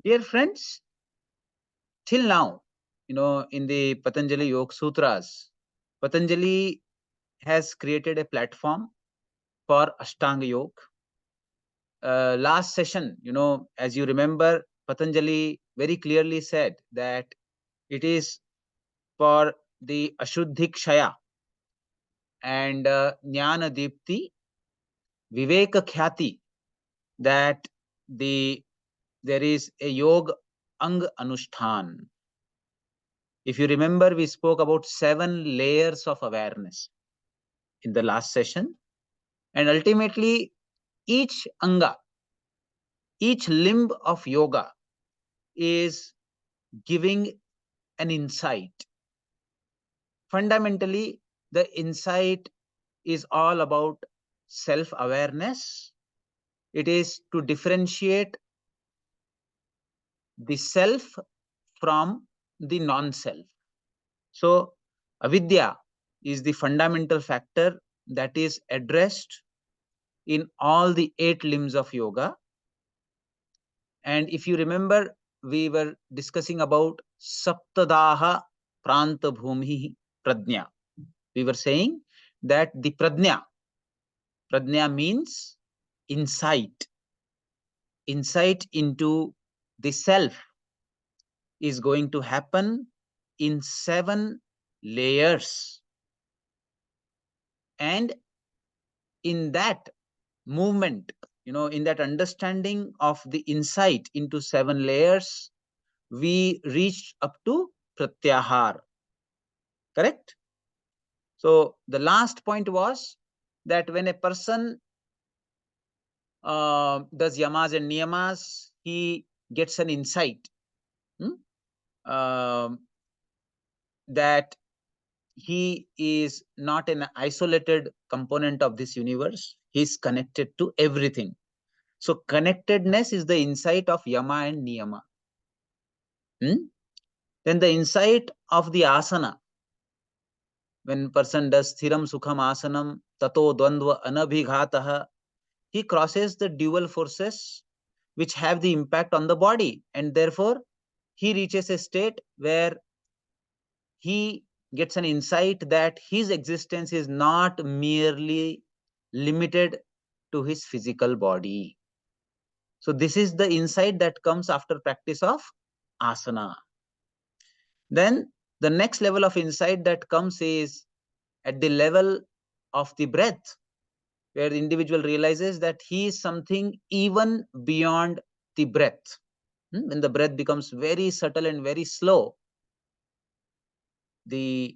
Dear friends, till now, in the Patanjali Yoga Sutras, Patanjali has created a platform for Ashtanga Yoga. Last session, as you remember, Patanjali very clearly said that it is for the Ashuddhik Shaya and Jnana Dipti, Viveka Khyati, that there is a yoga ang anushthan. If you remember, we spoke about 7 layers of awareness in the last session, and ultimately each anga, each limb of yoga is giving an insight. Fundamentally, the insight is all about self-awareness. It is to differentiate the self from the non-self. So, avidya is the fundamental factor that is addressed in all the 8 limbs of yoga. And if you remember, we were discussing about Saptadaha Pranta Bhumi Pradnya. We were saying that the Pradnya means insight. Insight into the self is going to happen in 7 layers. And in that movement, in that understanding of the insight into 7 layers, we reached up to pratyahar. Correct? So the last point was that when a person does yamas and niyamas, he gets an insight that he is not an isolated component of this universe. He is connected to everything. So connectedness is the insight of yama and niyama. Then the insight of the asana. When person does thiram sukham asanam tato dvandva anabhighatah, he crosses the dual forces which have the impact on the body, and therefore he reaches a state where he gets an insight that his existence is not merely limited to his physical body. So this is the insight that comes after practice of asana. Then the next level of insight that comes is at the level of the breath, where the individual realizes that he is something even beyond the breath. When the breath becomes very subtle and very slow, the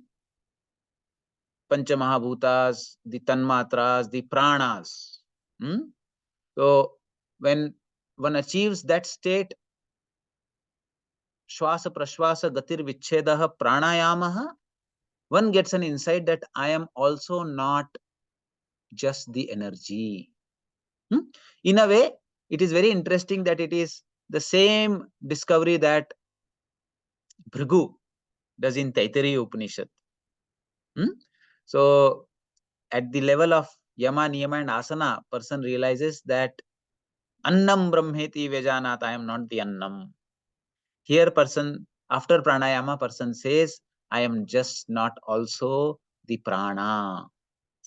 Panchamahabhutas, the Tanmatras, the Pranas. So when one achieves that state, Shwasa Prashwasa Gatir Vichchedaha Pranayamaha, one gets an insight that I am also not just the energy. In a way, it is very interesting that it is the same discovery that Bhrigu does in Taittiriya Upanishad. So at the level of yama, niyama and asana, person realizes that annam brahmeti vejanat, I am not the annam. Here person, after pranayama, person says, I am just not also the prana.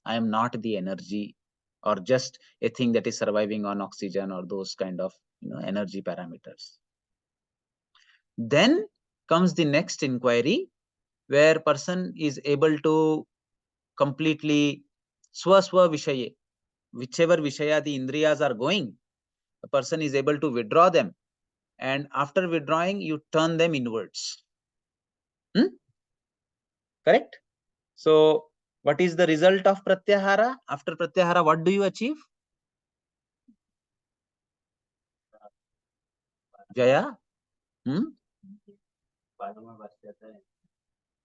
I am not the energy or just a thing that is surviving on oxygen or those kind of energy parameters. Then comes the next inquiry, where person is able to completely swaswa vishaye, whichever vishaya the indriyas are going, the person is able to withdraw them, and after withdrawing you turn them inwards. Correct? So what is the result of pratyahara? After pratyahara, what do you achieve? Jaya?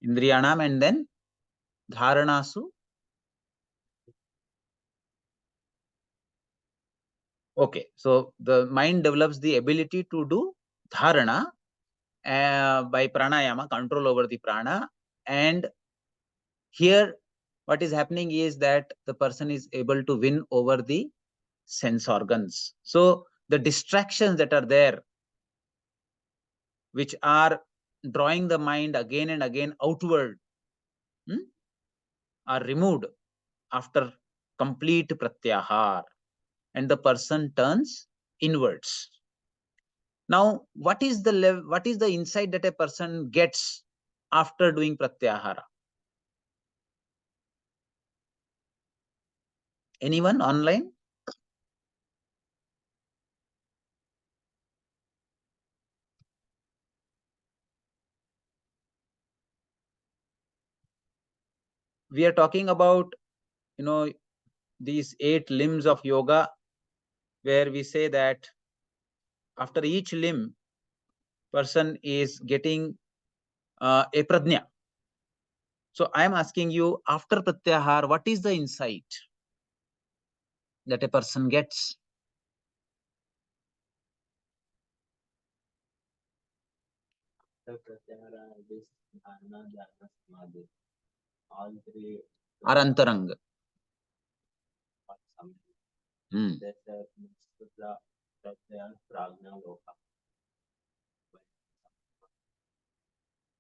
Indriyanam, and then dharanasu. Okay, so the mind develops the ability to do dharana by pranayama, control over the prana. And here what is happening is that the person is able to win over the sense organs. So the distractions that are there which are drawing the mind again and again outward, are removed after complete pratyahar, and the person turns inwards. Now, what is the insight that a person gets after doing pratyahara? Anyone online? We are talking about, these 8 limbs of yoga, where we say that after each limb, person is getting a pradnya. So I am asking you, after pratyahar, what is the insight that a person gets? Are antaranga.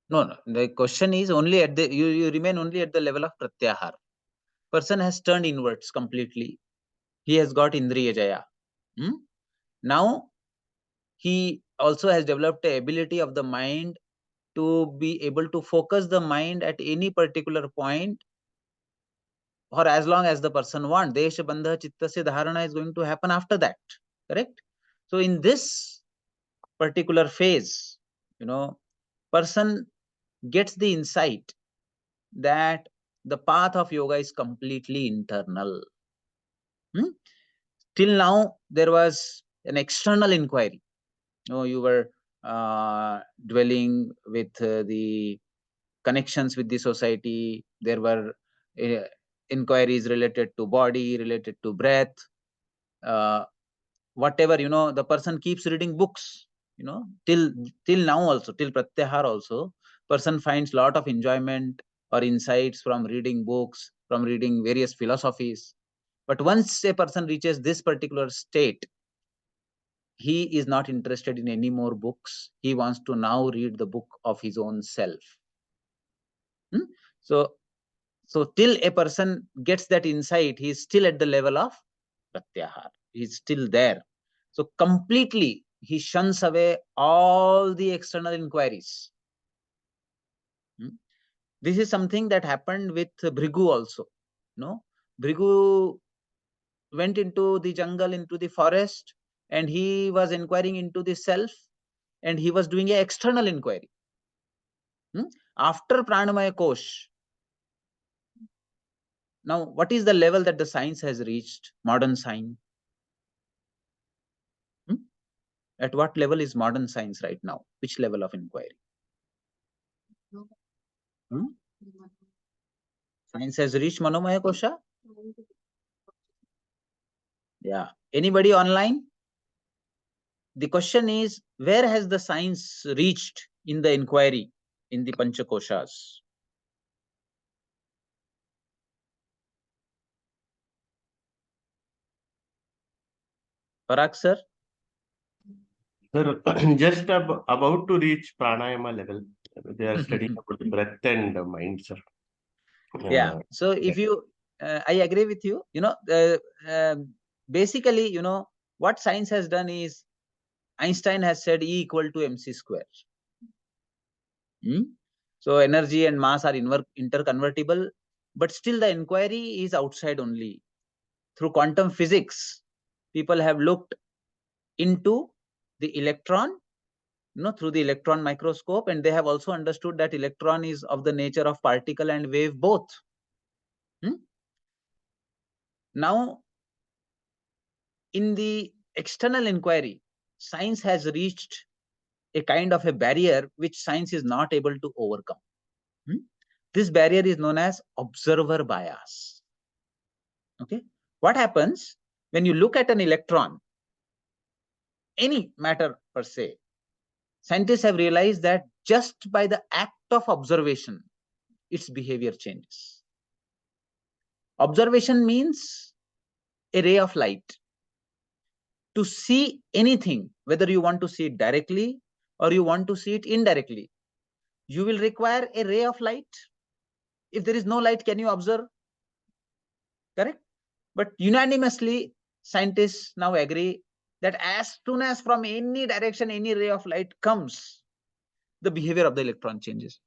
No. The question is only at the you remain only at the level of pratyahar. Person has turned inwards completely. He has got indriya jaya. Now he also has developed a ability of the mind to be able to focus the mind at any particular point for as long as the person wants. Desha bandha chittasya dharana is going to happen after that. Correct? So in this particular phase, person gets the insight that the path of yoga is completely internal. Till now, there was an external inquiry. You were dwelling with the connections with the society. There were inquiries related to body, related to breath, whatever. The person keeps reading books. Till now also, till pratyahar also, person finds lot of enjoyment or insights from reading books, from reading various philosophies. But once a person reaches this particular state, he is not interested in any more books. He wants to now read the book of his own self. So till a person gets that insight, he is still at the level of pratyahar. He is still there. So completely he shuns away all the external inquiries. This is something that happened with Bhrigu also. Bhrigu went into the jungle, into the forest, and he was inquiring into the self, and he was doing an external inquiry. After Pranamaya Kosh, now what is the level that the science has reached, modern science? At what level is modern science right now? Which level of inquiry? Science has reached Manomaya Kosha? Yeah. Anybody online? The question is, where has the science reached in the inquiry in the Panchakoshas? Parag sir? Sir, just about to reach pranayama level. They are studying about the breath and mind, sir. Yeah. So if you, I agree with you. Basically, what science has done is, Einstein has said E equal to mc square. So energy and mass are interconvertible, but still the inquiry is outside only. Through quantum physics, people have looked into the electron, through the electron microscope, and they have also understood that electron is of the nature of particle and wave both. Now, in the external inquiry, science has reached a kind of a barrier which science is not able to overcome. This barrier is known as observer bias. Okay, what happens when you look at an electron, any matter per se? Scientists have realized that just by the act of observation, its behavior changes. Observation means a ray of light. To see anything, whether you want to see it directly or you want to see it indirectly, you will require a ray of light. If there is no light, can you observe? Correct? But unanimously, scientists now agree that as soon as from any direction, any ray of light comes, the behavior of the electron changes.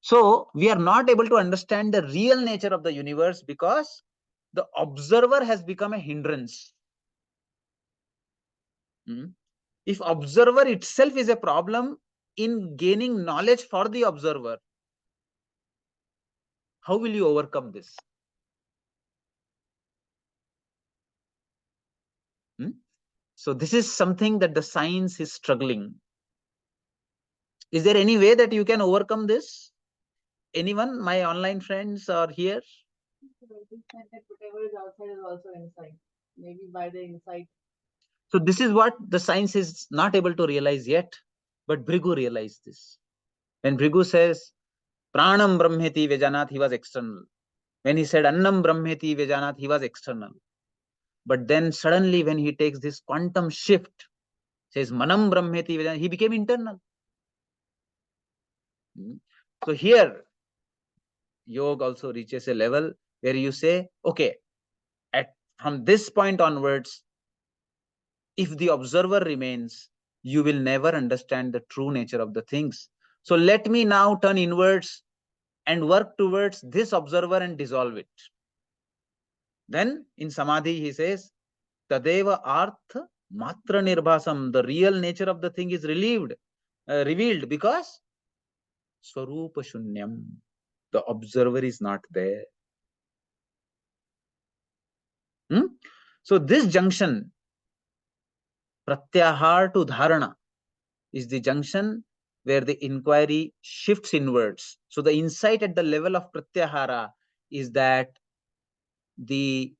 So we are not able to understand the real nature of the universe because the observer has become a hindrance. If observer itself is a problem in gaining knowledge for the observer, how will you overcome this? So this is something that the science is struggling. Is there any way that you can overcome this? Anyone, my online friends are here? Whatever is outside is also inside. Maybe by the insight. So this is what the science is not able to realize yet, but Bhrigu realized this. When Bhrigu says, Pranam Brahmeti Vejanat, he was external. When he said Annam Brahmeti Vejanat, he was external. But then suddenly when he takes this quantum shift, says Manam Brahmeti Vejanat, he became internal. So here, yoga also reaches a level where you say, okay, from this point onwards, if the observer remains, you will never understand the true nature of the things. So let me now turn inwards and work towards this observer and dissolve it. Then in Samadhi, he says, Tadeva Artha Matra Nirbhasam, the real nature of the thing is revealed because Swarupa Shunyam, the observer is not there. So this junction, Pratyahar to Dharana, is the junction where the inquiry shifts inwards. So the insight at the level of Pratyahara is that the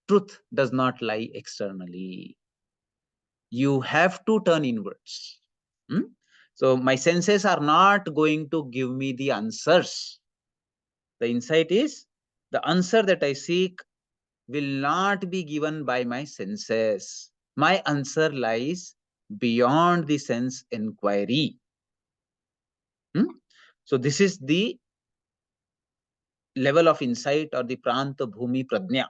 truth does not lie externally. You have to turn inwards. So my senses are not going to give me the answers. The insight is the answer that I seek will not be given by my senses. My answer lies beyond the sense inquiry. So this is the level of insight or the pranta bhumi prajna.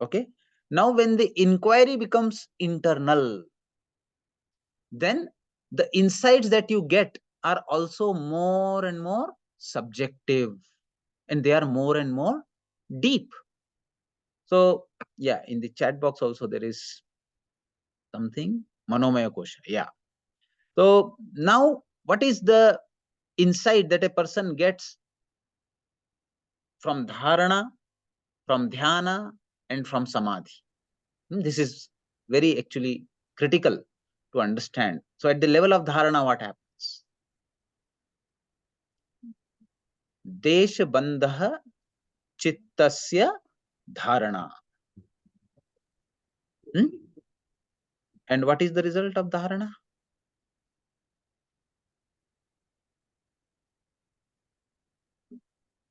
Okay. Now when the inquiry becomes internal, then the insights that you get are also more and more subjective, and they are more and more deep. So yeah, in the chat box also there is something, Manomaya Kosha. Yeah. So now what is the insight that a person gets from dharana, from dhyana, and from samadhi? This is very actually critical to understand. So at the level of dharana, what happens? Desha bandha chittasya dharana. And what is the result of dharana?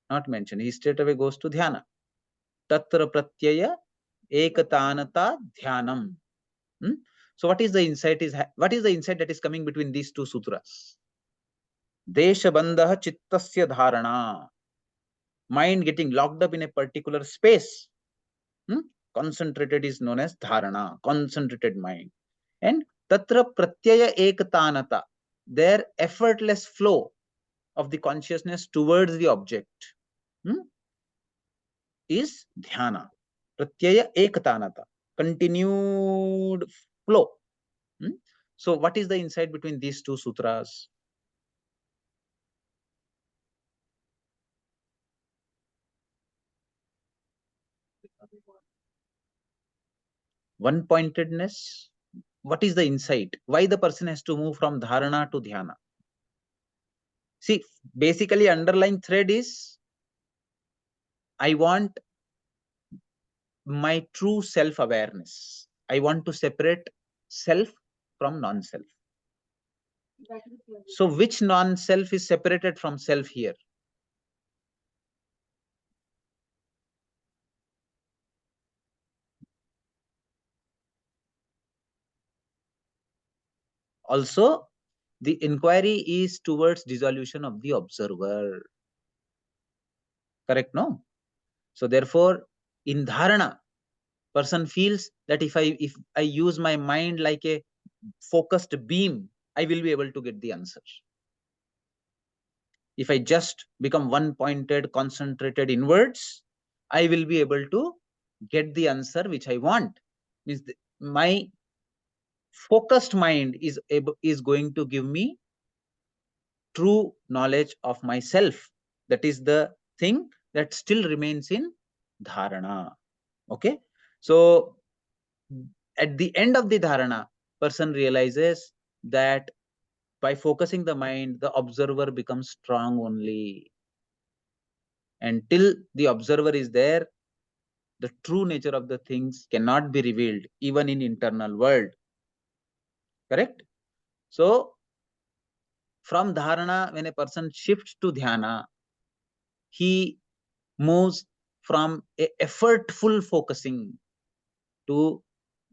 Not mentioned. He straight away goes to dhyana. Tatra pratyaya ekatanata dhyanam. So what is the insight that is coming between these two sutras? Desha bandha chittasya dharana. Mind getting locked up in a particular space. Concentrated is known as dharana, concentrated mind. And tatra pratyaya ekatanata, their effortless flow of the consciousness towards the object is dhyana. Pratyaya ekatanata, continued flow. So what is the insight between these two sutras? One pointedness. What is the insight? Why the person has to move from dharana to dhyana? See, basically underlying thread is I want my true self-awareness. I want to separate self from non-self. So which non-self is separated from self here? Also, the inquiry is towards dissolution of the observer. Correct, no? So therefore, in dharana, person feels that if I use my mind like a focused beam, I will be able to get the answer. If I just become one pointed, concentrated inwards, I will be able to get the answer which I want. Means my focused mind is going to give me true knowledge of myself. That is the thing that still remains in dharana. Okay, so at the end of the dharana, person realizes that by focusing the mind, the observer becomes strong only. Until the observer is there, the true nature of the things cannot be revealed, even in internal world. Correct? So, from dharana, when a person shifts to dhyana, he moves from a effortful focusing to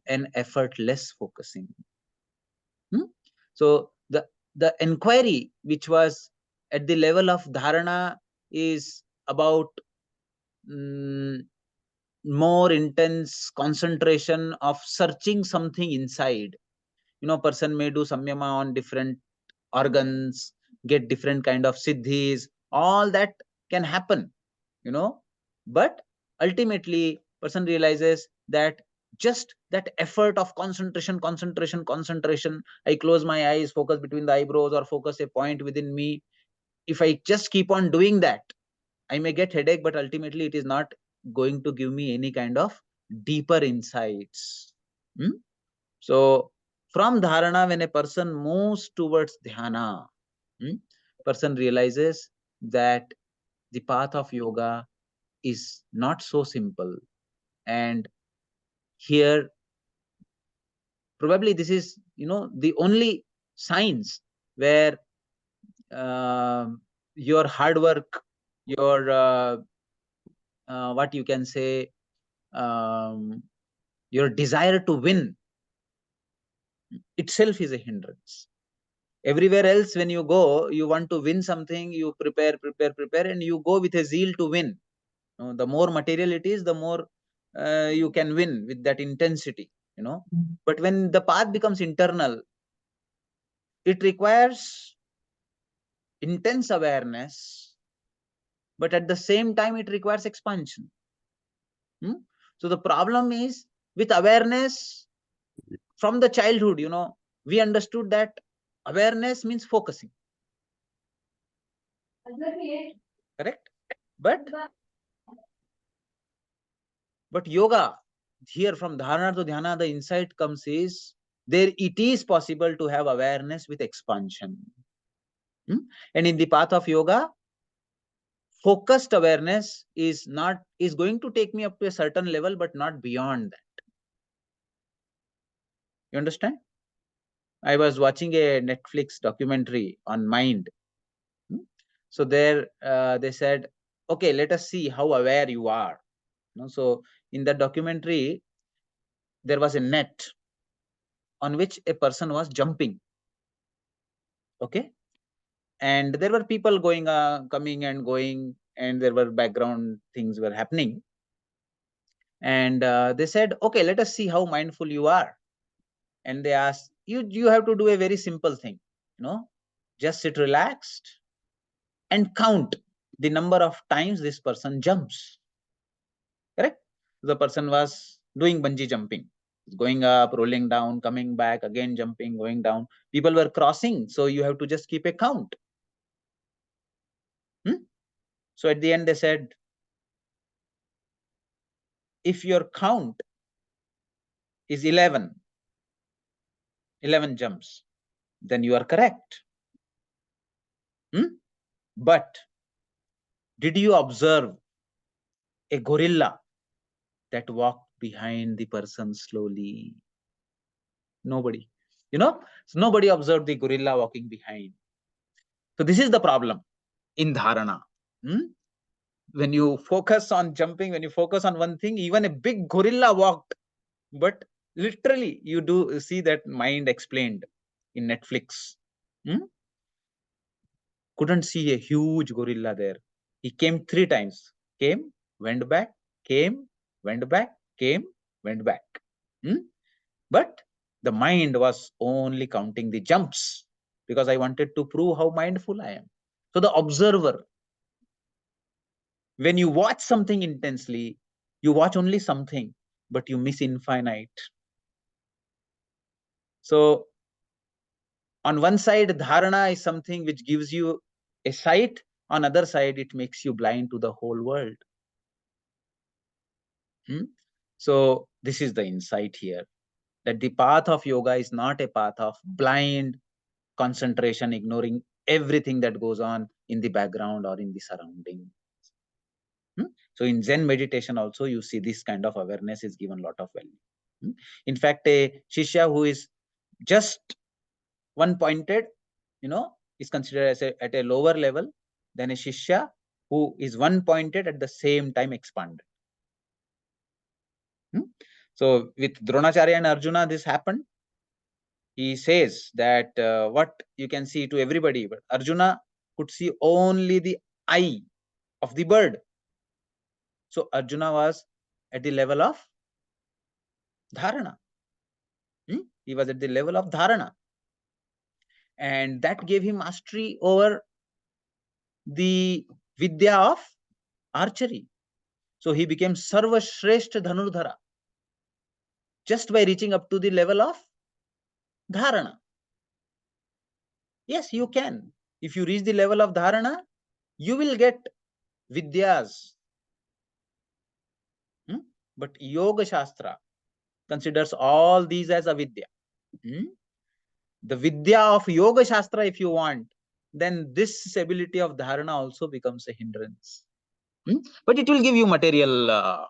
an effortless focusing. So the inquiry which was at the level of dharana is about more intense concentration of searching something inside. Person may do samyama on different organs, get different kind of siddhis, all that can happen, but ultimately person realizes that just that effort of concentration, I close my eyes, focus between the eyebrows, or focus a point within me. If I just keep on doing that, I may get headache, but ultimately it is not going to give me any kind of deeper insights. So from dharana, when a person moves towards dhyana, person realizes that the path of yoga is not so simple. And here, probably this is, the only science where your hard work, your, what you can say, your desire to win itself is a hindrance. Everywhere else, when you go, you want to win something, you prepare, and you go with a zeal to win. The more material it is, the more you can win with that intensity. But when the path becomes internal, it requires intense awareness, but at the same time it requires expansion. So the problem is, with awareness, from the childhood, we understood that awareness means focusing. Correct? But yoga, here from dharana to dhyana, the insight comes is there it is possible to have awareness with expansion. And in the path of yoga, focused awareness is going to take me up to a certain level, but not beyond that. You understand? I was watching a Netflix documentary on mind. So there they said, okay, let us see how aware you are. So in that documentary, there was a net on which a person was jumping. Okay. And there were people going, coming and going, and there were background things were happening. And they said, okay, let us see how mindful you are. And they asked, you have to do a very simple thing, just sit relaxed and count the number of times this person jumps. Correct? The person was doing bungee jumping, going up, rolling down, coming back, again jumping, going down. People were crossing, so you have to just keep a count. So at the end, they said, if your count is 11 jumps, then you are correct. But did you observe a gorilla that walked behind the person slowly? Nobody. So nobody observed the gorilla walking behind. So this is the problem in dharana. When you focus on jumping, when you focus on one thing, even a big gorilla walked, but literally you do see that mind explained. in Netflix. Couldn't see a huge gorilla there. He came 3 times. Came, went back, came, went back, came, went back. But the mind was only counting the jumps because I wanted to prove how mindful I am. So the observer, when you watch something intensely, you watch only something, but you miss infinite. So on one side, dharana is something which gives you a sight. On other side, it makes you blind to the whole world. So this is the insight here, that the path of yoga is not a path of blind concentration, ignoring everything that goes on in the background or in the surrounding. So in Zen meditation also, you see this kind of awareness is given a lot of value. In fact, a shishya who is just one pointed, is considered as at a lower level than a shishya who is one pointed at the same time expanded. So with Dronacharya and Arjuna, this happened. He says that what you can see to everybody, but Arjuna could see only the eye of the bird. So Arjuna was at the level of dharana. He was at the level of dharana. And that gave him mastery over the vidya of archery. So he became Sarva Shrestha Dhanurdhara just by reaching up to the level of dharana. Yes, you can. If you reach the level of dharana, you will get vidyas. But Yoga Shastra considers all these as avidya. The vidya of Yoga Shastra, if you want, then this ability of dharana also becomes a hindrance. But it will give you material,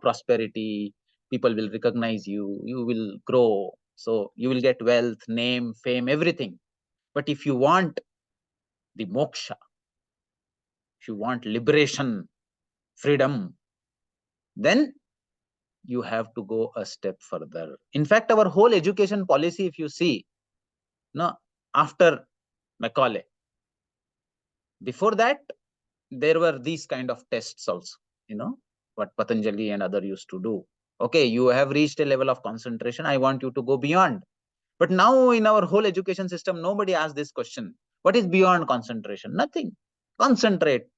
prosperity. People will recognize you. You will grow. So you will get wealth, name, fame, everything. But if you want the moksha, if you want liberation, freedom, then you have to go a step further. In fact, our whole education policy, if you see, after Macaulay, before that, there were these kind of tests also, what Patanjali and other used to do. Okay, you have reached a level of concentration. I want you to go beyond. But now in our whole education system, nobody asks this question. What is beyond concentration? Nothing. Concentrate.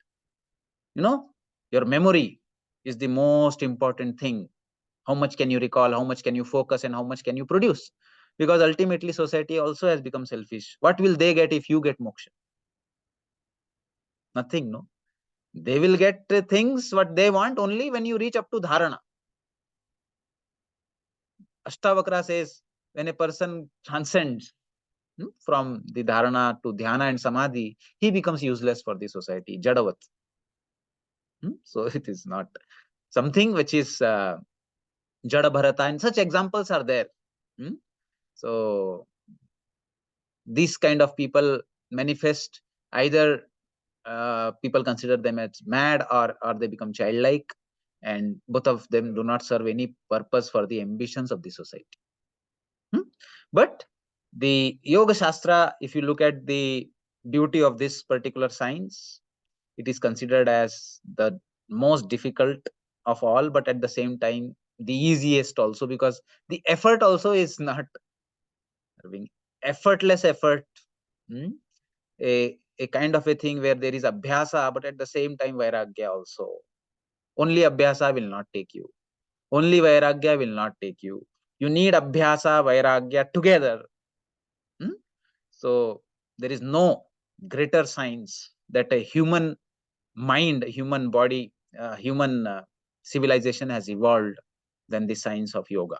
Your memory is the most important thing. How much can you recall? How much can you focus? And how much can you produce? Because ultimately, society also has become selfish. What will they get if you get moksha? Nothing, no? They will get things what they want only when you reach up to dharana. Ashtavakra says, when a person transcends from the dharana to dhyana and samadhi, he becomes useless for the society, jadavat. So it is not something which is jada bharata, and such examples are there. So these kind of people manifest either people consider them as mad, or they become childlike, and both of them do not serve any purpose for the ambitions of the society. But the Yoga Shastra, if you look at the beauty of this particular science, it is considered as the most difficult of all, but at the same time the easiest also, because the effort also is not having effortless effort. A kind of a thing where there is abhyasa, but at the same time vairagya also. Only abhyasa will not take you. Only vairagya will not take you. You need abhyasa, vairagya together. So there is no greater science that a human mind, human body, human civilization has evolved than the science of yoga.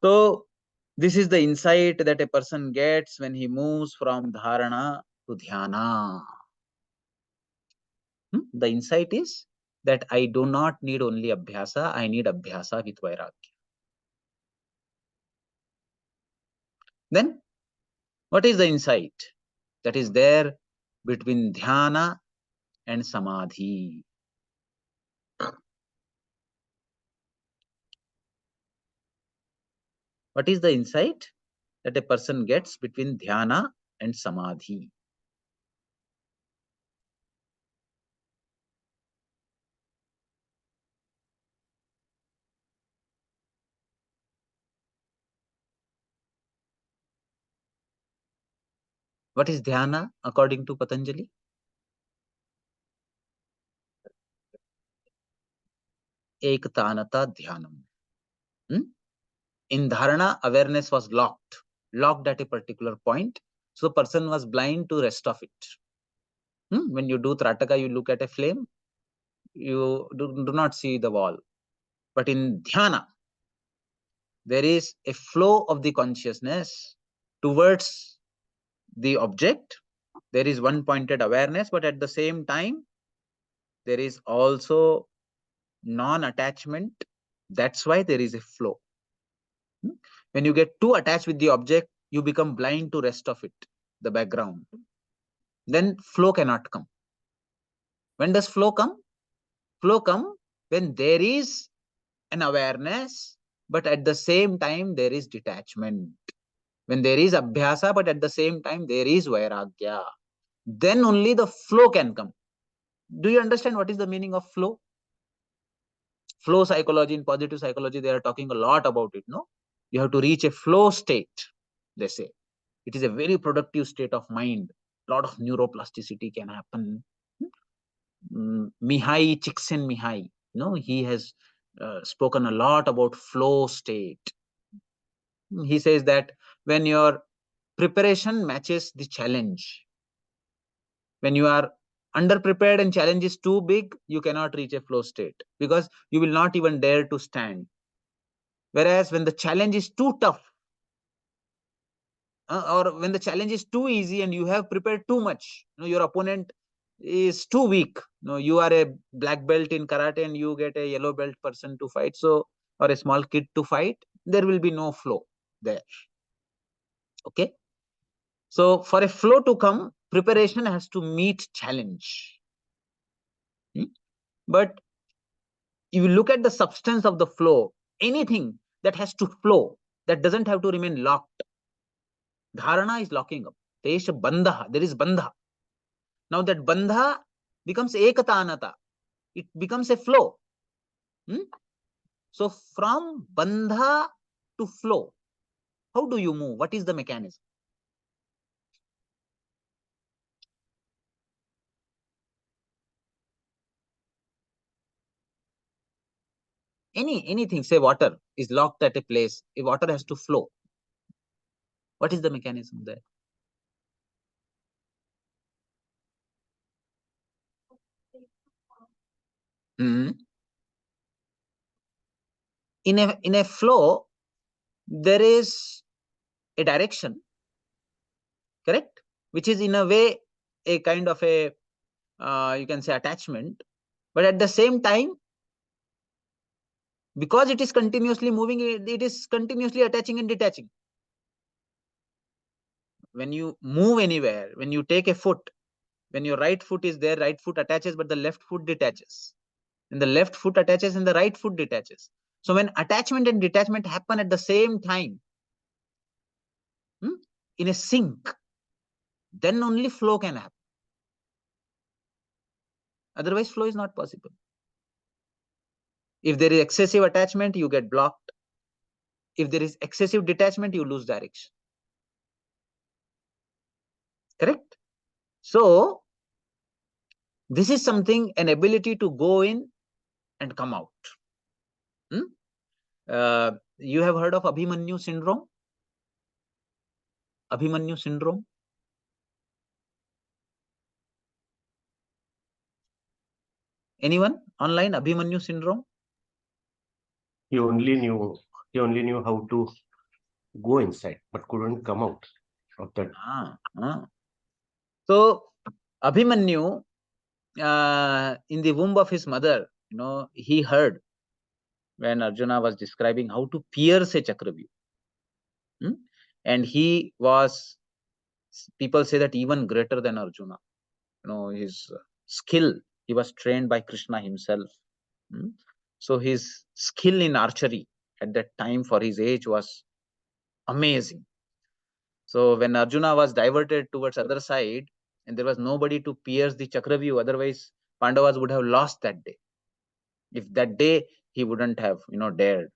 So this is the insight that a person gets when he moves from dharana to dhyana. The insight is that I do not need only abhyasa, I need abhyasa with vairagya. Then what is the insight that is there between dhyana and samadhi? What is the insight? that a person gets between dhyana and samadhi. What is dhyana according to Patanjali? Ektanata dhyanam. In dharana, awareness was locked at a particular point. So the person was blind to rest of it. When you do trataka, you look at a flame, you do not see the wall. But in dhyana, there is a flow of the consciousness towards the object. There is one pointed awareness, but at the same time, there is also non-attachment. That's why there is a flow. When you get too attached with the object, you become blind to rest of it, the background. Then flow cannot come. When does flow come? Flow come when there is an awareness, but at the same time there is detachment. When there is abhyasa, but at the same time there is vairagya. Then only the flow can come. Do you understand what is the meaning of flow? Flow psychology, in positive psychology, they are talking a lot about it. No, you have to reach a flow state. They say it is a very productive state of mind. A lot of neuroplasticity can happen. Mihai Csikszentmihalyi, he has spoken a lot about flow state. He says that when your preparation matches the challenge, when you are underprepared and challenge is too big, you cannot reach a flow state because you will not even dare to stand. Whereas when the challenge is too tough, or when the challenge is too easy and you have prepared too much, your opponent is too weak. You are a black belt in karate and you get a yellow belt person to fight, so, or a small kid to fight, there will be no flow there. Okay, so for a flow to come, preparation has to meet challenge. But you look at the substance of the flow, anything that has to flow, that doesn't have to remain locked. Dharana is locking up. There is bandha. Now that bandha becomes ekatanata. It becomes a flow. So from bandha to flow, how do you move? What is the mechanism? Anything, say water is locked at a place. If water has to flow, what is the mechanism there? In a flow, there is a direction, correct, which is in a way a kind of a you can say attachment, but at the same time, because it is continuously moving, it is continuously attaching and detaching. When you move anywhere, when you take a foot, when your right foot is there, right foot attaches, but the left foot detaches, and the left foot attaches and the right foot detaches. So when attachment and detachment happen at the same time, in a sync, then only flow can happen. Otherwise, flow is not possible. If there is excessive attachment, you get blocked. If there is excessive detachment, you lose direction. Correct? So this is something, an ability to go in and come out. You have heard of Abhimanyu syndrome? Abhimanyu syndrome? Anyone online? Abhimanyu syndrome? He only knew how to go inside, but couldn't come out of that. So Abhimanyu, in the womb of his mother, he heard when Arjuna was describing how to pierce a Chakravyuh. And he was, people say that even greater than Arjuna. His skill, he was trained by Krishna himself. So his skill in archery at that time for his age was amazing. So when Arjuna was diverted towards other side, and there was nobody to pierce the Chakravyu, otherwise Pandavas would have lost that day. If that day he wouldn't have, dared.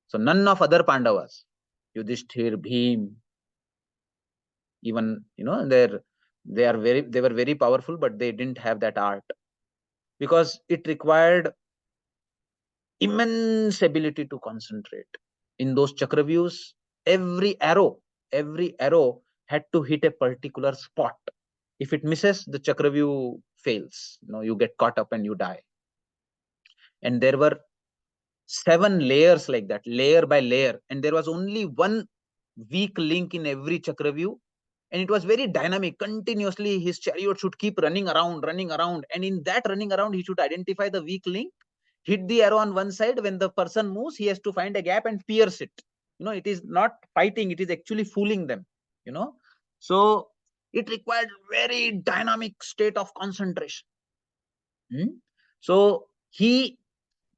So none of other Pandavas, Yudhishthir, Bhim, even, they were very powerful, but they didn't have that art, because it required immense ability to concentrate. In those Chakravyus, every arrow had to hit a particular spot. If it misses, the Chakravyu fails. You get caught up and you die. And there were 7 layers like that, layer by layer, and there was only one weak link in every Chakravyu, and it was very dynamic. Continuously his chariot should keep running around, and in that running around he should identify the weak link, hit the arrow on one side. When the person moves, he has to find a gap and pierce it. It is not fighting, it is actually fooling them. So it required very dynamic state of concentration. So he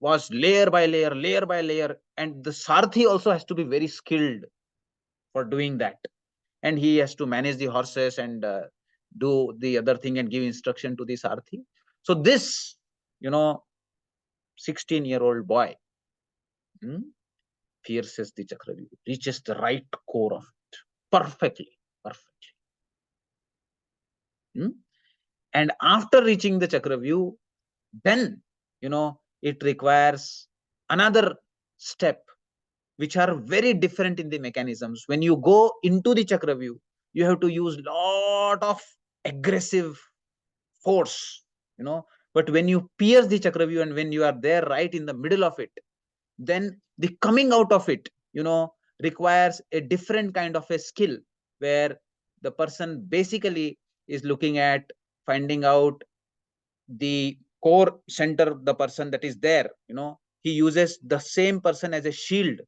was layer by layer, and the Sarthi also has to be very skilled for doing that, and he has to manage the horses and do the other thing and give instruction to the Sarthi. So this 16-year-old boy pierces the Chakravyu, reaches the right core of it perfectly. And after reaching the Chakravyu, then it requires another step, which are very different in the mechanisms. When you go into the Chakravyu, you have to use lot of aggressive force, but when you pierce the Chakravyu and when you are there right in the middle of it, then the coming out of it, requires a different kind of a skill, where the person basically is looking at finding out the core center, the person that is there. He uses the same person as a shield,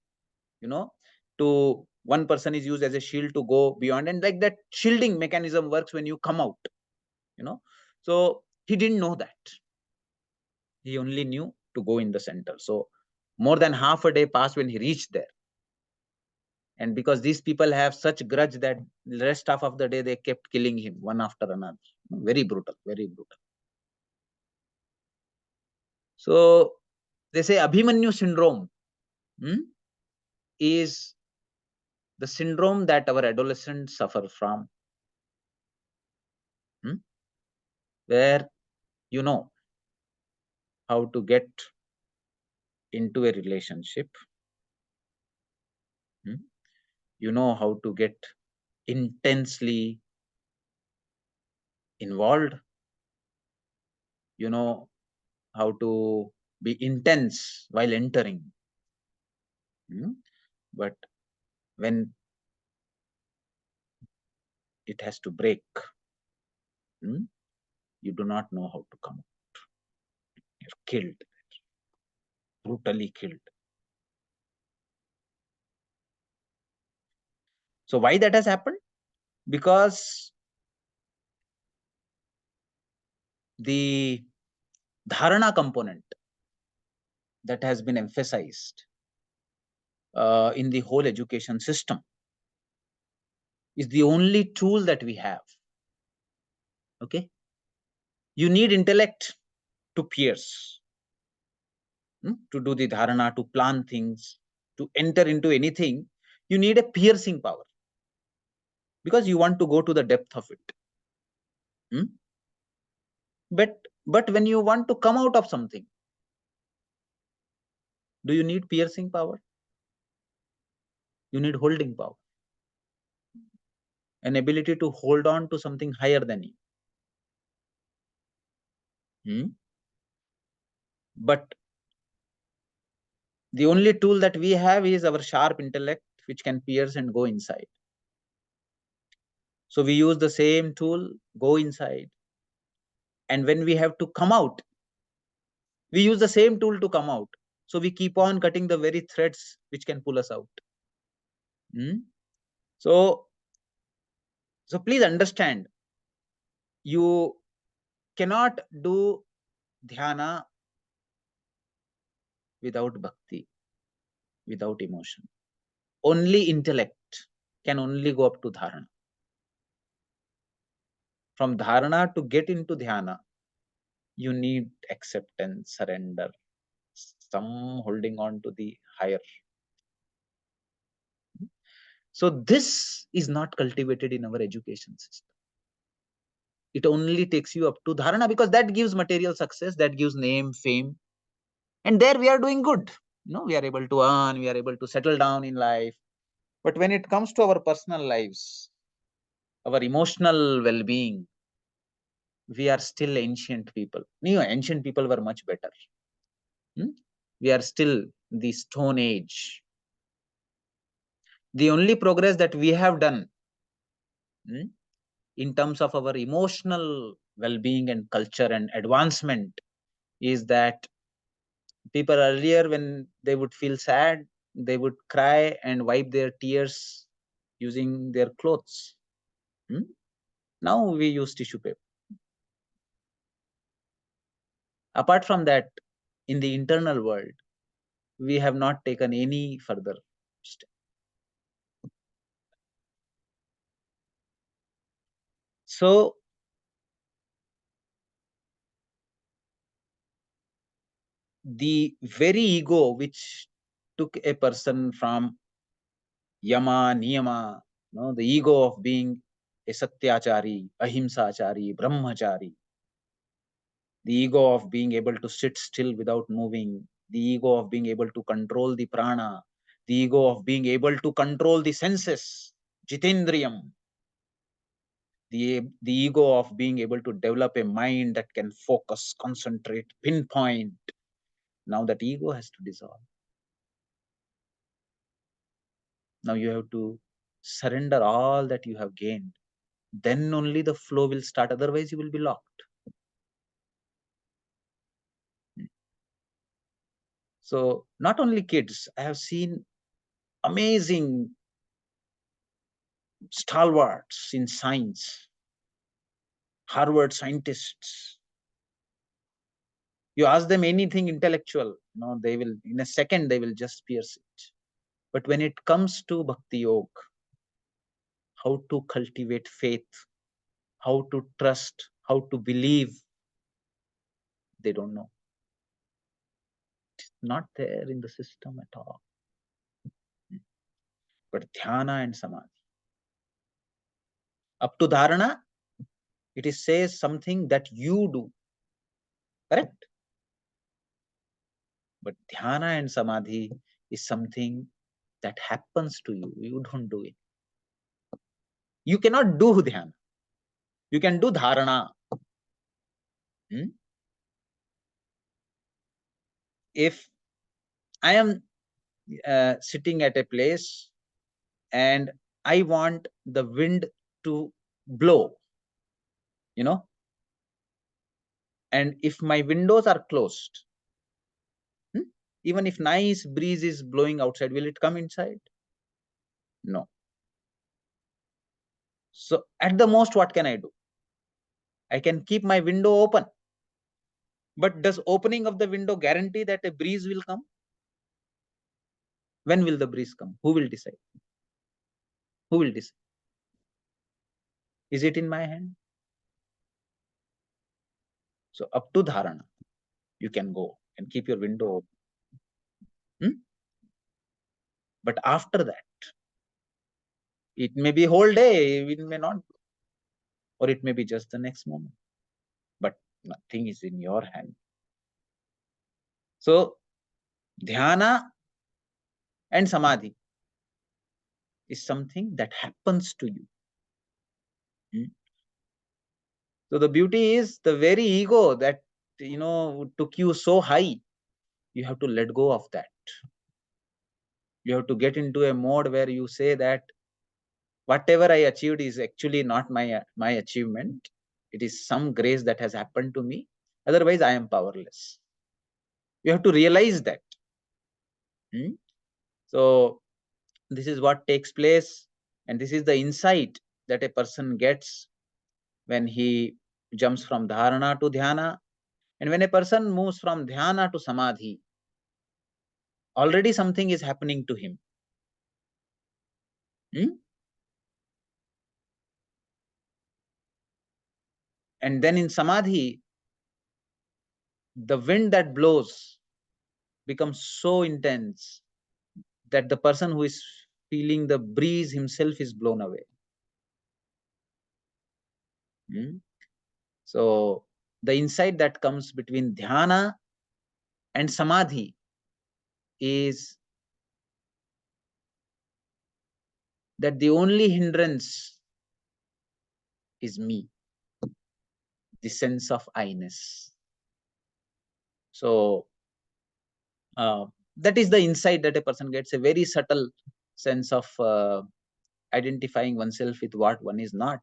to one person is used as a shield to go beyond, and like that shielding mechanism works when you come out. So he didn't know that. He only knew to go in the center. So more than half a day passed when he reached there. And because these people have such grudge, that the rest half of the day they kept killing him one after another. Very brutal, very brutal. So they say Abhimanyu syndrome is the syndrome that our adolescents suffer from, where how to get into a relationship, how to get intensely involved, how to be intense while entering. But when it has to break, you do not know how to come out. You're killed, brutally killed. So why that has happened? Because the dharana component that has been emphasized in the whole education system is the only tool that we have. Okay, you need intellect to pierce, to do the dharana, to plan things, to enter into anything. You need a piercing power, because you want to go to the depth of it. But when you want to come out of something, do you need piercing power? You need holding power, an ability to hold on to something higher than you. But the only tool that we have is our sharp intellect, which can pierce and go inside. So we use the same tool, go inside. And when we have to come out, we use the same tool to come out. So we keep on cutting the very threads which can pull us out. So please understand, you cannot do dhyana without bhakti, without emotion. Only intellect can only go up to dharana. From dharana to get into dhyana, you need acceptance, surrender, some holding on to the higher. So this is not cultivated in our education system. It only takes you up to dharana because that gives material success, that gives name, fame. And there we are doing good. We are able to earn, we are able to settle down in life. But when it comes to our personal lives, our emotional well-being, we are still ancient people. Ancient people were much better. We are still the Stone Age. The only progress that we have done in terms of our emotional well-being and culture and advancement is that people earlier, when they would feel sad, they would cry and wipe their tears using their clothes. Now we use tissue paper. Apart from that, in the internal world, we have not taken any further step. So the very ego which took a person from yama, niyama, the ego of being a satyachari, ahimsachari, brahmachari, the ego of being able to sit still without moving, the ego of being able to control the prana, the ego of being able to control the senses, jitendriyam, the ego of being able to develop a mind that can focus, concentrate, pinpoint. Now that ego has to dissolve. Now you have to surrender all that you have gained. Then only the flow will start. Otherwise, you will be locked. So not only kids, I have seen amazing stalwarts in science, Harvard scientists. You ask them anything intellectual, they will, in a second, they will just pierce it. But when it comes to Bhakti Yoga, how to cultivate faith, how to trust, how to believe, they don't know. It's not there in the system at all. But dhyana and samadhi. Up to dharana, it says something that you do. Correct? But dhyana and samadhi is something that happens to you. You don't do it. You cannot do dhyana. You can do dharana. If I am sitting at a place and I want the wind to blow, and if my windows are closed, even if nice breeze is blowing outside, will it come inside? No. So at the most, what can I do? I can keep my window open. But does opening of the window guarantee that a breeze will come? When will the breeze come? Who will decide? Who will decide? Is it in my hand? So up to dharana, you can go and keep your window open. But after that, it may be whole day, it may not, or it may be just the next moment. But nothing is in your hand. So dhyana and samadhi is something that happens to you. So the beauty is the very ego that took you so high, you have to let go of that. You have to get into a mode where you say that whatever I achieved is actually not my achievement. It is some grace that has happened to me. Otherwise, I am powerless. You have to realize that. So this is what takes place, and this is the insight that a person gets when he jumps from dharana to dhyana. And when a person moves from dhyana to samadhi, already something is happening to him. And then in samadhi, the wind that blows becomes so intense that the person who is feeling the breeze himself is blown away. So the insight that comes between dhyana and samadhi is that the only hindrance is me, the sense of I-ness. So that is the insight that a person gets, a very subtle sense of identifying oneself with what one is not.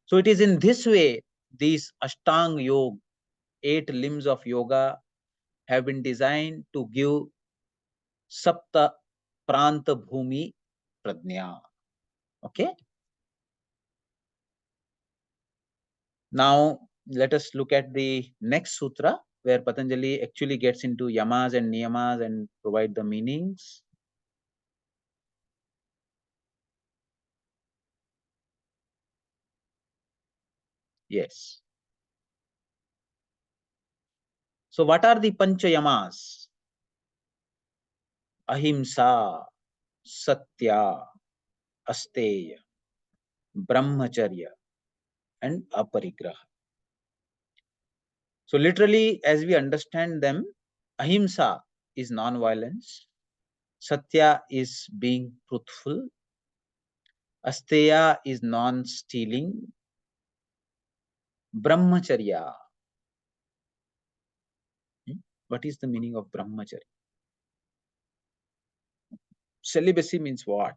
So it is in this way these Ashtang Yoga, 8 limbs of yoga, have been designed to give Sapta Pranta Bhumi Prajna. Okay. Now let us look at the next sutra, where Patanjali actually gets into yamas and niyamas and provide the meanings. Yes. So what are the pancha yamas? Ahimsa, Satya, Asteya, Brahmacharya, and Aparigraha. So literally, as we understand them, Ahimsa is non-violence, Satya is being truthful, Asteya is non-stealing, Brahmacharya. What is the meaning of Brahmacharya? Celibacy means what?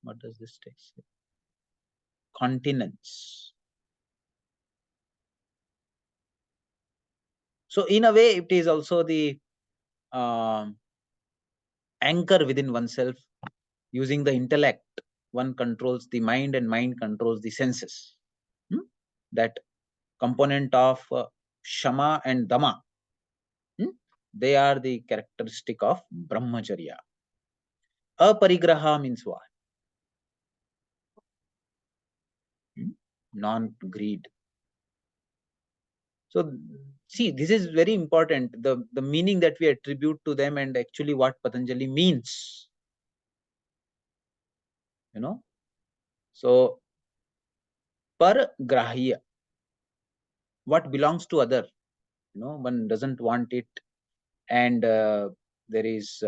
What does this text say? Continence. So in a way, it is also the anchor within oneself. Using the intellect, one controls the mind and mind controls the senses. That component of Shama and Dama, they are the characteristic of Brahmacharya. Aparigraha means what? Non-greed. So see, this is very important, the meaning that we attribute to them and actually what Patanjali means. So Pargrahya, what belongs to other, one doesn't want it, and there is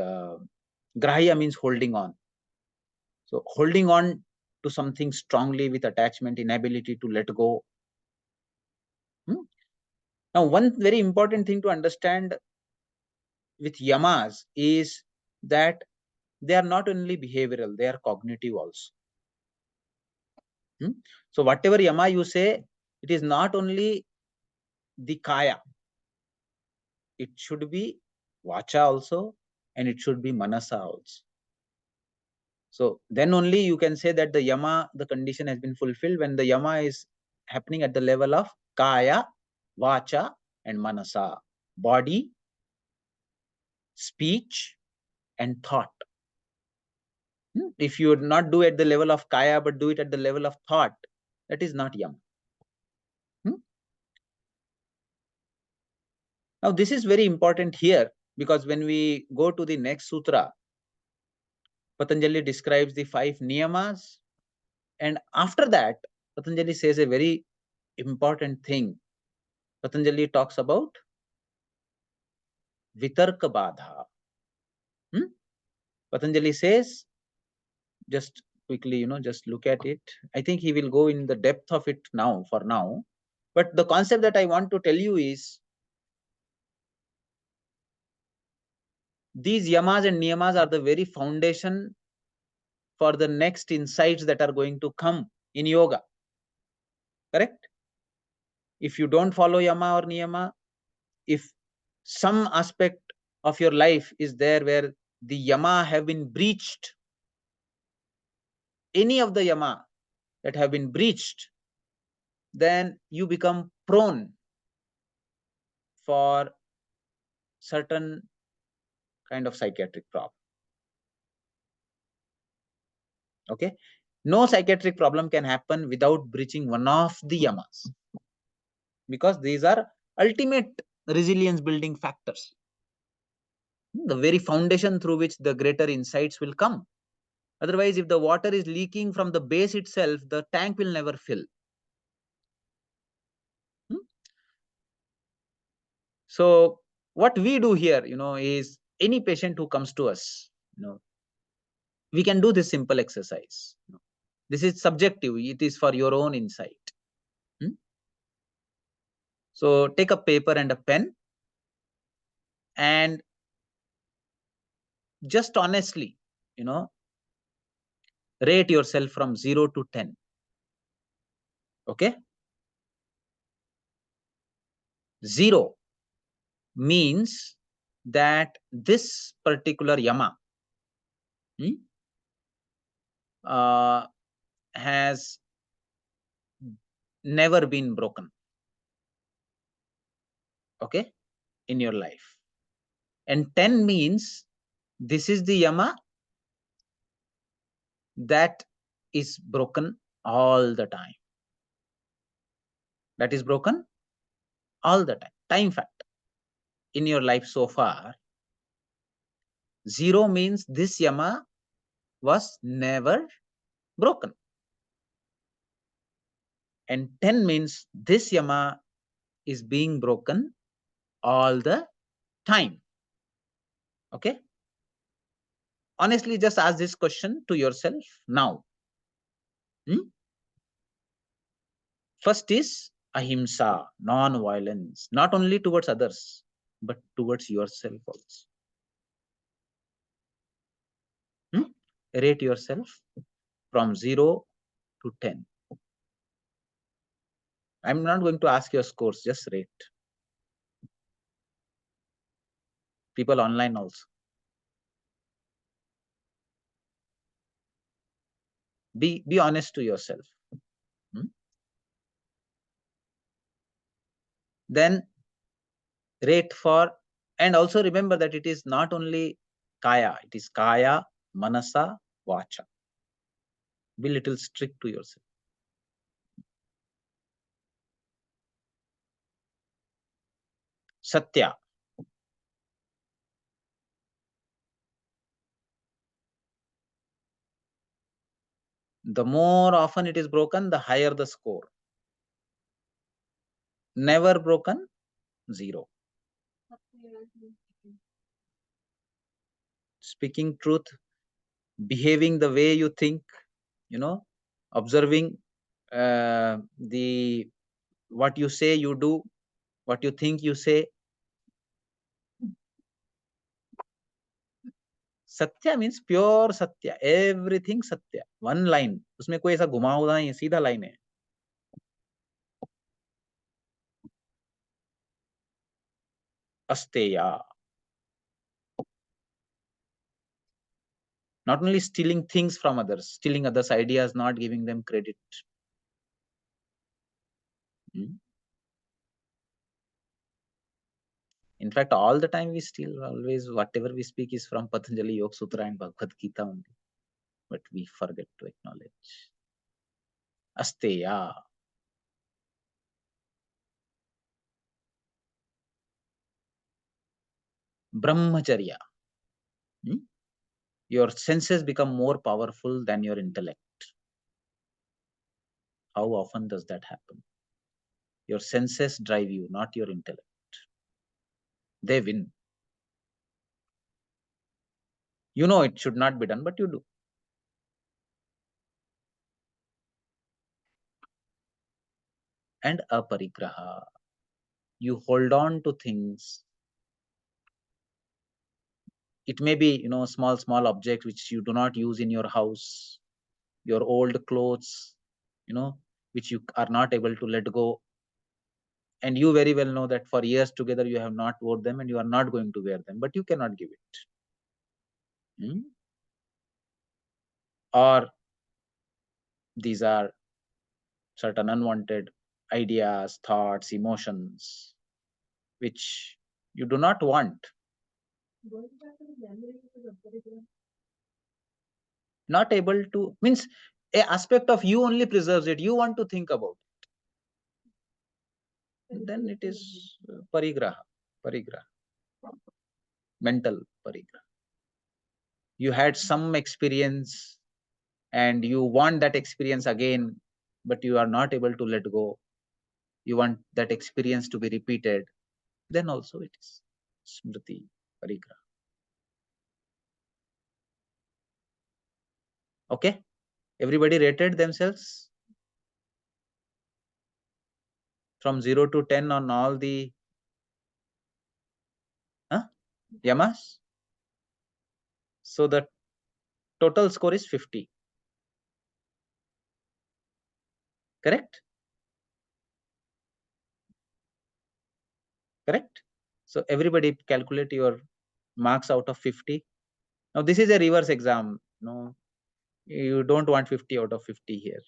Grahya means holding on. So holding on to something strongly with attachment, inability to let go. Now, one very important thing to understand with yamas is that they are not only behavioral, they are cognitive also. So whatever yama you say, it is not only the kaya, it should be vacha also, and it should be manasa also. So then only you can say that the yama, the condition has been fulfilled, when the yama is happening at the level of kaya, vacha, and manasa, body, speech, and thought. If you would not do at the level of kaya, but do it at the level of thought, that is not yama. Now, this is very important here, because when we go to the next sutra, Patanjali describes the 5 niyamas, and after that, Patanjali says a very important thing. Patanjali talks about vitarka badha. Patanjali says, just quickly, just look at it. I think he will go in the depth of it now, for now. But the concept that I want to tell you is, these yamas and niyamas are the very foundation for the next insights that are going to come in yoga. Correct? If you don't follow yama or niyama, if some aspect of your life is there where the yama have been breached, any of the yama that have been breached, then you become prone for certain kind of psychiatric problem. Okay. No psychiatric problem can happen without breaching one of the yamas, because these are ultimate resilience building factors, the very foundation through which the greater insights will come. Otherwise, if the water is leaking from the base itself, the tank will never fill. So what we do here, is any patient who comes to us, we can do this simple exercise. This is subjective. It is for your own insight. So take a paper and a pen and just honestly, rate yourself from 0 to 10. Okay. 0 means that this particular yama has never been broken, okay, in your life. And 10 means this is the yama that is broken all the time. That is broken all the time. Time factor in your life so far. 0 means this yama was never broken. And 10 means this yama is being broken all the time. Okay. Honestly, just ask this question to yourself now. First is ahimsa, non-violence, not only towards others, but towards yourself also. Rate yourself from 0 to 10. I'm not going to ask your scores, just rate. People online also. Be honest to yourself. Then rate for, and also remember that it is not only kaya, it is kaya, manasa, vacha. Be little strict to yourself. Satya. The more often it is broken, the higher the score. Never broken, 0. Speaking truth, behaving the way you think, observing what you say, you do, what you think, you say. Satya means pure Satya, everything Satya, one line. उसमें कोई ऐसा घुमावदार नहीं है, सीधा line है. Asteya. Not only stealing things from others, stealing others' ideas, not giving them credit. In fact, all the time we steal, always whatever we speak is from Patanjali, Yoga Sutra and Bhagavad Gita only. But we forget to acknowledge. Asteya. Brahmacharya. Your senses become more powerful than your intellect. How often does that happen? Your senses drive you, not your intellect. They win. You know it should not be done, but you do. And aparigraha. You hold on to things. It may be, small object which you do not use in your house, your old clothes, which you are not able to let go. And you very well know that for years together you have not worn them and you are not going to wear them, but you cannot give it. Or these are certain unwanted ideas, thoughts, emotions, which you do not want. Not able to, means a aspect of you only preserves it. You want to think about it. Then it is parigraha, mental parigraha. You had some experience and you want that experience again, but you are not able to let go. You want that experience to be repeated. Then also it is smriti parigraha. Okay, everybody rated themselves from 0 to 10 on all the yamas. So the total score is 50. Correct? Correct? So everybody calculate your marks out of 50. Now this is a reverse exam. No, you don't want 50 out of 50 here.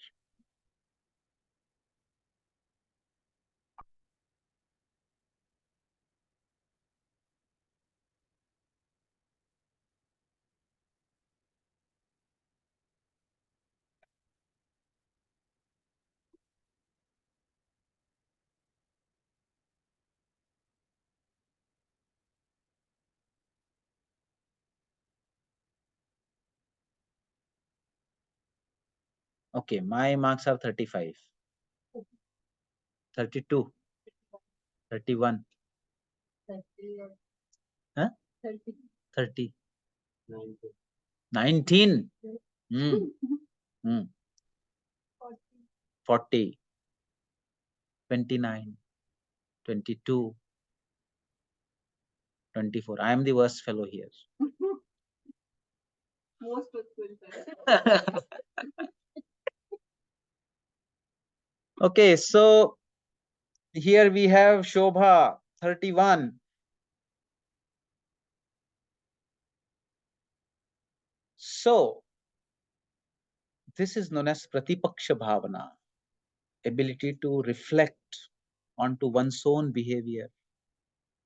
Okay, my marks are 35, 32, 31, 30, 19, 40, 29, 22, 24. I am the worst fellow here. Most truthful. Okay, so here we have Shobha, 31. So this is known as Pratipaksha Bhavana, ability to reflect onto one's own behavior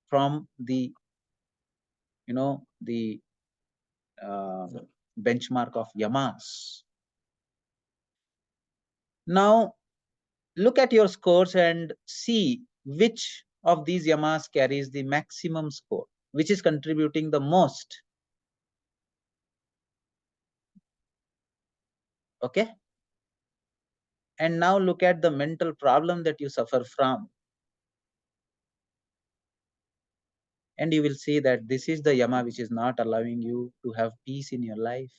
from the, the benchmark of yamas. Now, look at your scores and see which of these yamas carries the maximum score, which is contributing the most. Okay? And now look at the mental problem that you suffer from. And you will see that this is the yama which is not allowing you to have peace in your life.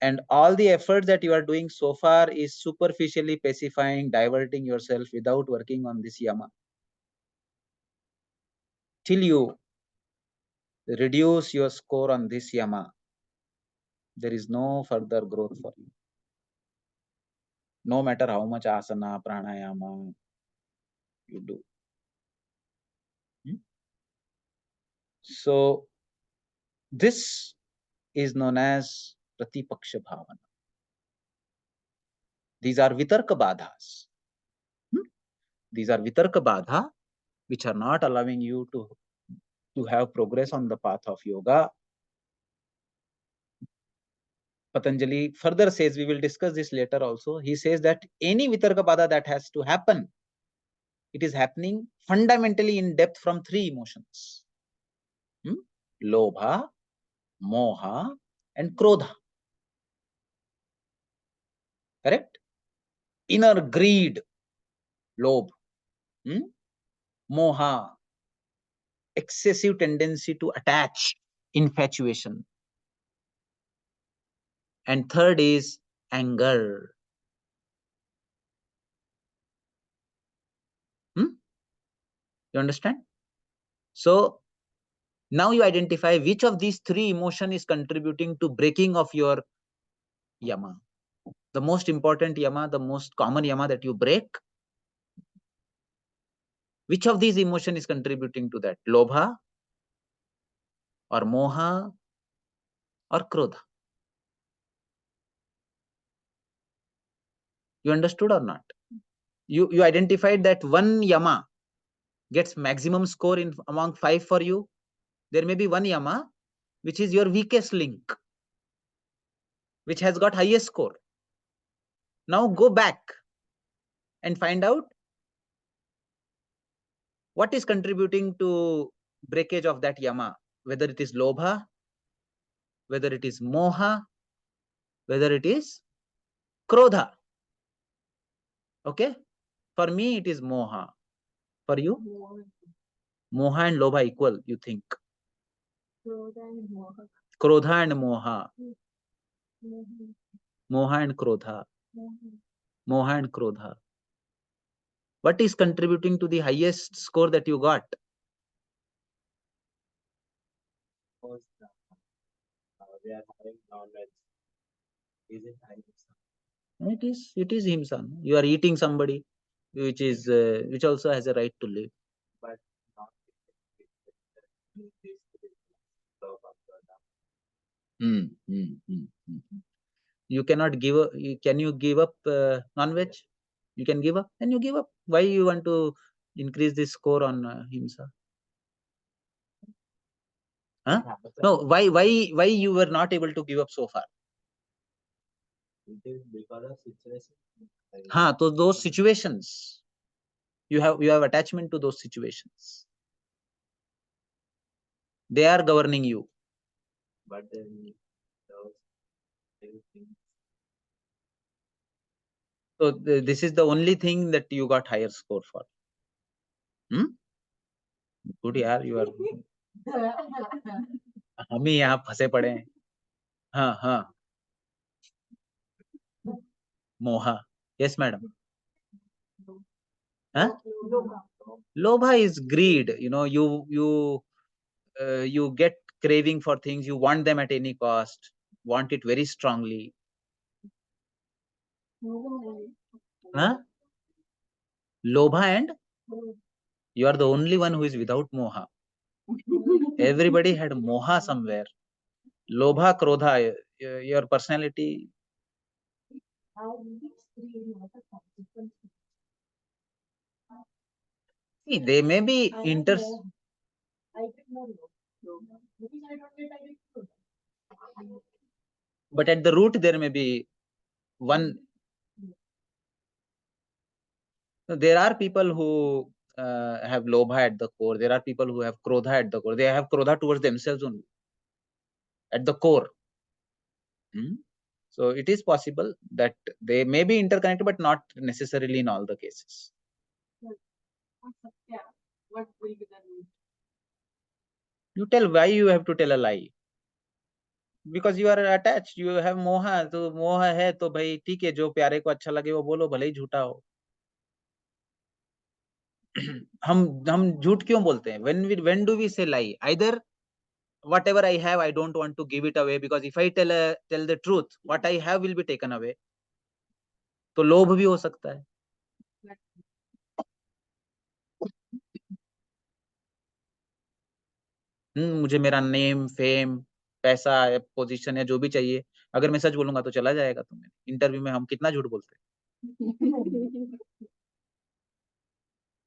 And all the effort that you are doing so far is superficially pacifying, diverting yourself without working on this yama. Till you reduce your score on this yama, there is no further growth for you. No matter how much asana, pranayama you do. So this is known as Pratipaksha Bhavana. These are Vitarka Badhas. These are Vitarka Badha, which are not allowing you to have progress on the path of yoga. Patanjali further says, we will discuss this later also. He says that any Vitarka Badha that has to happen, it is happening fundamentally in depth from three emotions. Lobha, Moha, and Krodha. Correct? Inner greed, Lobh. Moha, excessive tendency to attach, infatuation. And third is anger. You understand? So now you identify which of these three emotion is contributing to breaking of your yama. The most important yama, the most common yama that you break. Which of these emotion is contributing to that? Lobha or moha or krodha? You understood or not? You identified that one yama gets maximum score in among 5 for you. There may be one yama which is your weakest link, which has got highest score. Now go back and find out what is contributing to breakage of that yama, whether it is lobha, whether it is moha, whether it is krodha. Okay? For me, it is moha. For you? Moha and lobha equal, you think? Krodha and moha. Moha and krodha. Moha and krodha. What is contributing to the highest score that you got? We are having knowledge. Is it It is himsa. You are eating somebody, which is which also has a right to live. but not this love of You cannot give up. Can you give up non-veg? You can give up, then you give up. Why you want to increase the score on himsa? Huh? No, why you were not able to give up so far? It is because of situation. So those situations, you have attachment to those situations. They are governing you. But then those things. So this is the only thing that you got higher score for. Good यार, you are. हम ही यहाँ फंसे पड़े हैं. हाँ. Moha. Yes, madam. Huh? Lobha is greed. You know, you get craving for things. You want them at any cost. Want it very strongly. Huh? Lobha and you are the only one who is without moha. Everybody had moha somewhere. Lobha, krodha, your personality. See, they may be but at the root there may be one. There are people who have lobha at the core. There are people who have krodha at the core. They have krodha towards themselves only at the core. So it is possible that they may be interconnected, but not necessarily in all the cases. What will be the root? You tell why you have to tell a lie. Because you are attached, you have moha. तो मोह है तो भाई ठीक है, जो प्यारे को अच्छा लगे वो बोलो, भले ही झूठा हो. हम झूठ क्यों बोलते हैं? When do we say lie? Either whatever I have, I don't want to give it away, because if I tell the truth, what I have will be taken away. तो लोभ भी हो सकता है. मुझे मेरा नेम, फेम, पैसा, position या जो भी चाहिए, अगर मैं सच बोलूंगा तो चला जाएगा. तुम्हें इंटरव्यू में हम कितना झूठ बोलते हैं?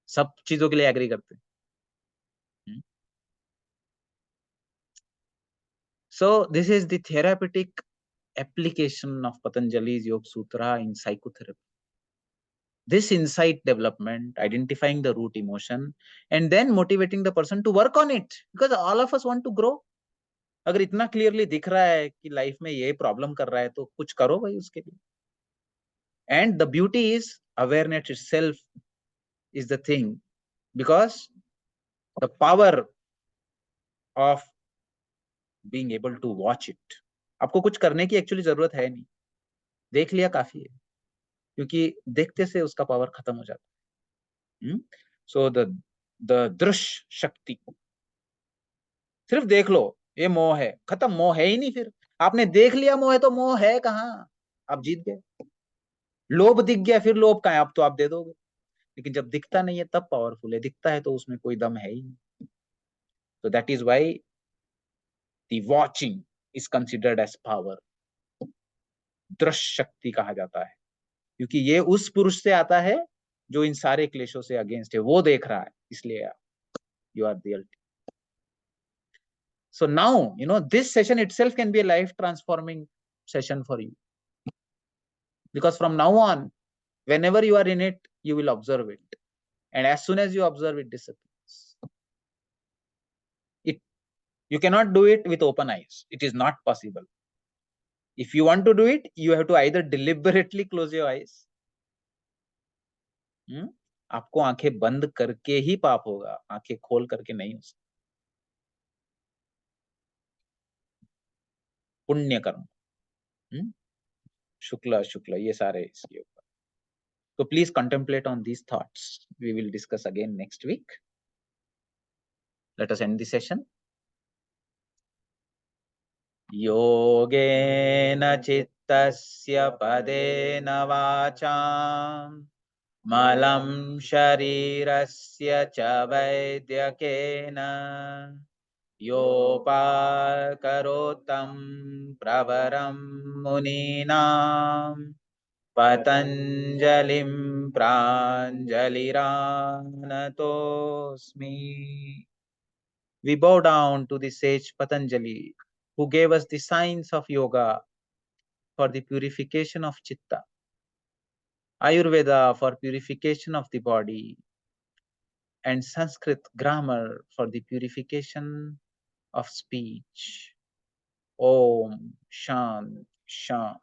सब चीजों के लिए एग्री करते हैं. So this is the therapeutic application of Patanjali's Yoga Sutra in psychotherapy. This insight development, identifying the root emotion, and then motivating the person to work on it, because all of us want to grow. अगर इतना clearly दिख रहा है कि life में ये problem कर रहा है, तो कुछ करो भाई उसके लिए. And the beauty is awareness itself is the thing, because the power of being able to watch it. आपको कुछ करने की एक्चुअली जरूरत है नहीं, देख लिया काफी है, क्योंकि देखते से उसका पावर खत्म हो जाता है. सो द दृश्य शक्ति, सिर्फ देख लो ये मोह है, खत्म. मोह है ही नहीं. फिर आपने देख लिया मोह है तो मोह है कहाँ? आप जीत गए. लोभ दिख गया, फिर लोभ कहाँ है? अब तो आप दे दोगे. लेकिन जब दिखता नहीं है तब पावरफुल है, दिखता है तो उसमें कोई दम है ही नहीं. So that is why the watching is considered as power. दृश्य शक्ति कहा जाता है, क्योंकि ये उस पुरुष से आता है जो इन सारे क्लेशों से अगेंस्ट है. वो देख रहा है, इसलिए you are the ultimate. So now, this session itself can be a life transforming session for you. Because from now on, whenever you are in it, you will observe it. And as soon as you observe, it disappears. You cannot do it with open eyes. It is not possible. If you want to do it, you have to either deliberately close your eyes. आपको आंखें बंद करके ही पाप होगा, आंखें खोल करके नहीं हो सकता. पुण्य कर्म, शुक्ला शुक्ला, ये सारे इसके ऊपर. So please contemplate on these thoughts. We will discuss again next week. Let us end the session. Yogena chittasya padena vacham malam sharirasya cha vaidyakena yopaakarotam pravaram muninam Patanjalim pranjaliranatosmi. We bow down to the sage Patanjali, who gave us the science of yoga for the purification of chitta, Ayurveda for purification of the body, and Sanskrit grammar for the purification of speech. Om Shanti Shanti.